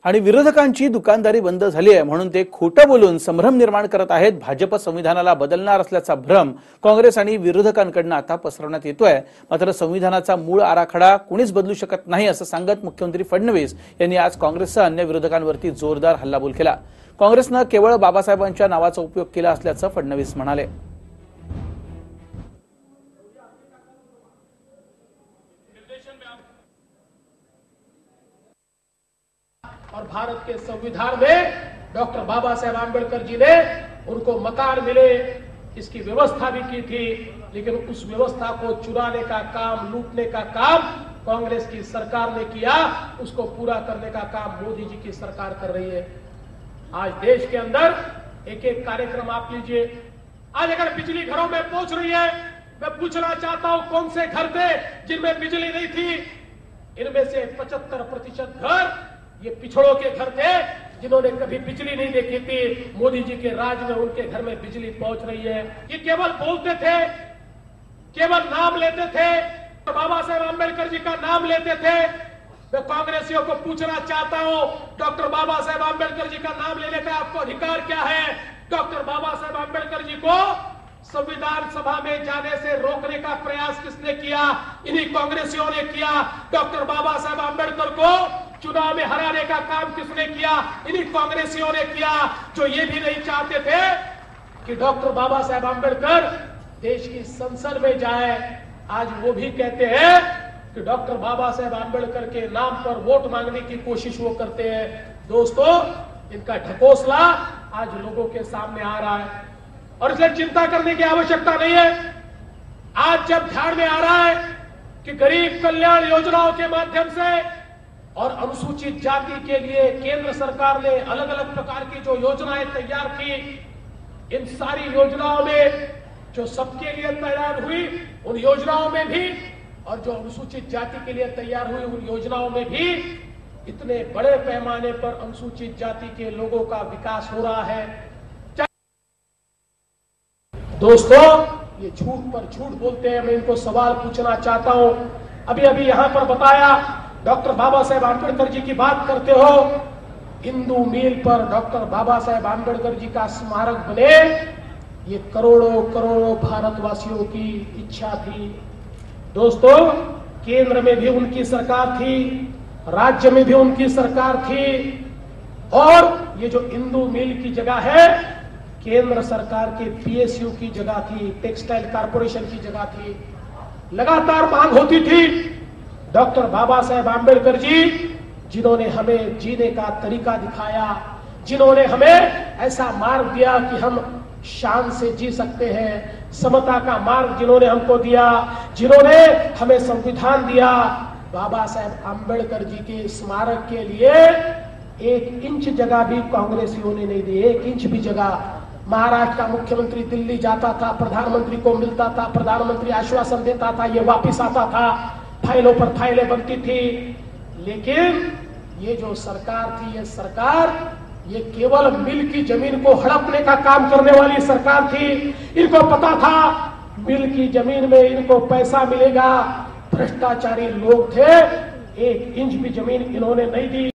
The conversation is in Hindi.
आणि विरोधकांची दुकानदारी बंद झाली आहे म्हणून ते खोटं बोलून संभ्रम निर्माण करत आहेत। भाजप संविधानाला बदलणार असल्याचा भ्रम काँग्रेस आणि विरोधकांकडून आता पसरवण्यात येतोय। मात्र संविधानाचा मूळ आराखडा कोणीच बदलू शकत नाही असं सांगत मुख्यमंत्री फडणवीस यांनी आज काँग्रेससह अन्य विरोधकांवरती जोरदार हल्लाबोल केला। काँग्रेसनं केवळ बाबासाहेबांच्या नावाचा उपयोग केला असल्याचं फडणवीस म्हणाले। और भारत के संविधान में डॉक्टर बाबा साहेब आंबेडकर जी ने उनको मकान मिले इसकी व्यवस्था भी की थी, लेकिन उस व्यवस्था को चुराने का काम, लूटने का काम कांग्रेस की सरकार ने किया। उसको पूरा करने का काम मोदी जी की सरकार कर रही है। आज देश के अंदर एक एक कार्यक्रम आप लीजिए। आज अगर बिजली घरों में पहुंच रही है, मैं पूछना चाहता हूं कौन से घर थे जिनमें बिजली नहीं थी? इनमें से 75% घर ये पिछड़ों के घर थे जिन्होंने कभी बिजली नहीं देखी थी। मोदी जी के राज में उनके घर में बिजली पहुंच रही है। ये केवल बोलते थे, केवल नाम लेते थे, तो बाबा साहेब आंबेडकर जी का नाम लेते थे। मैं कांग्रेसियों को पूछना चाहता हूं, डॉक्टर बाबा साहेब आंबेडकर जी का नाम लेने का आपको अधिकार क्या है? डॉक्टर बाबा साहेब आंबेडकर जी को संविधान सभा में जाने से रोकने का प्रयास किसने किया? इन्हीं कांग्रेसियों ने किया। डॉक्टर बाबा साहेब आंबेडकर को चुनाव में हराने का काम किसने किया? इन्हीं कांग्रेसियों ने किया, जो ये भी नहीं चाहते थे कि डॉक्टर बाबा साहेब आंबेडकर देश की संसद में जाए। आज वो भी कहते हैं कि डॉक्टर बाबा साहेब आंबेडकर के नाम पर वोट मांगने की कोशिश वो करते हैं। दोस्तों, इनका ढकोसला आज लोगों के सामने आ रहा है और इसलिए चिंता करने की आवश्यकता नहीं है। आज जब ध्यान में आ रहा है कि गरीब कल्याण योजनाओं के माध्यम से और अनुसूचित जाति के लिए केंद्र सरकार ने अलग अलग प्रकार की जो योजनाएं तैयार की, इन सारी योजनाओं में जो सबके लिए तैयार हुई उन योजनाओं में भी, और जो अनुसूचित जाति के लिए तैयार हुई उन योजनाओं में भी इतने बड़े पैमाने पर अनुसूचित जाति के लोगों का विकास हो रहा है। दोस्तों, ये झूठ पर झूठ बोलते हैं। मैं इनको सवाल पूछना चाहता हूं। अभी अभी यहां पर बताया, डॉक्टर बाबा साहेब आंबेडकर जी की बात करते हो, इंदू मील पर डॉक्टर बाबा साहेब आंबेडकर जी का स्मारक बने, ये करोड़ों करोड़ों भारतवासियों की इच्छा थी। दोस्तों, केंद्र में भी उनकी सरकार थी, राज्य में भी उनकी सरकार थी, और ये जो इंदू मील की जगह है केंद्र सरकार के पीएसयू की जगह थी, टेक्सटाइल कारपोरेशन की जगह थी। लगातार मांग होती थी। डॉक्टर बाबा साहेब आंबेडकर जी, जिन्होंने हमें जीने का तरीका दिखाया, जिन्होंने हमें ऐसा मार्ग दिया कि हम शान से जी सकते हैं, समता का मार्ग जिन्होंने हमको दिया, जिन्होंने हमें संविधान दिया, बाबा साहेब आंबेडकर जी के स्मारक के लिए 1 इंच जगह भी कांग्रेसियों ने नहीं दी। 1 इंच भी जगह। महाराष्ट्र का मुख्यमंत्री दिल्ली जाता था, प्रधानमंत्री को मिलता था, प्रधानमंत्री आश्वासन देता था, ये वापिस आता था, फाइलों पर फाइलें बनती थी। लेकिन ये जो सरकार थी, ये सरकार ये केवल मिल की जमीन को हड़पने का काम करने वाली सरकार थी। इनको पता था मिल की जमीन में इनको पैसा मिलेगा। भ्रष्टाचारी लोग थे, 1 इंच भी जमीन इन्होंने नहीं दी।